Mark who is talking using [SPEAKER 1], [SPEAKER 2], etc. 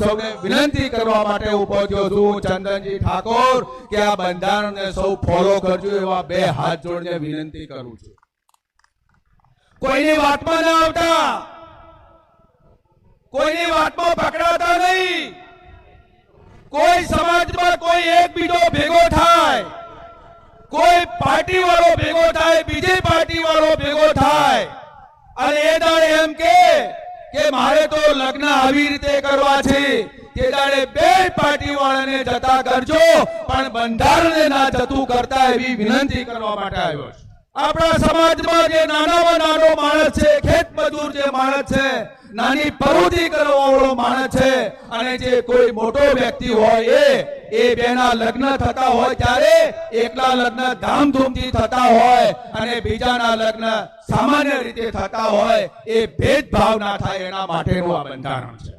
[SPEAKER 1] સૌને વિનંતી કરવા માટે ઉભો થયો છું ચંદનજી ઠાકોર કે આ બંધારણને સૌ ફોલો કરજો એવા બે હાથ જોડીને વિનંતી કરું છું. કોઈની વાતમાં ના આવતા, કોઈની વાતમાં પકડાતા નહીં. કોઈ સમાજમાં કોઈ એક બીજો ભેગો થાય, કોઈ પાર્ટી વાળો ભેગો થાય, બીજી પાર્ટી વાળો ભેગો થાય અને એ દાડે એમ કે મારે તો લગ્ન આવી રીતે કરવા છે, તે દાડે બે પાર્ટી વાળાને જતા કરજો પણ બંધારણને ના જતું કરતા એવી વિનંતી કરવા માટે આવ્યો છે. આપણા સમાજમાં જે નાનામાં નાનો માણસ છે, ખેત મજૂર જે માણસ છે, નાની પ્રવૃત્તિ કરવા વાળો માણસ છે અને જે કોઈ મોટો વ્યક્તિ હોય એ બેના લગ્ન થતા હોય ત્યારે એકલા લગ્ન ધામધૂમથી થતા હોય અને બીજાના લગ્ન સામાન્ય રીતે થતા હોય, એ ભેદભાવ ના થાય એના માટેનું આ બંધારણ છે.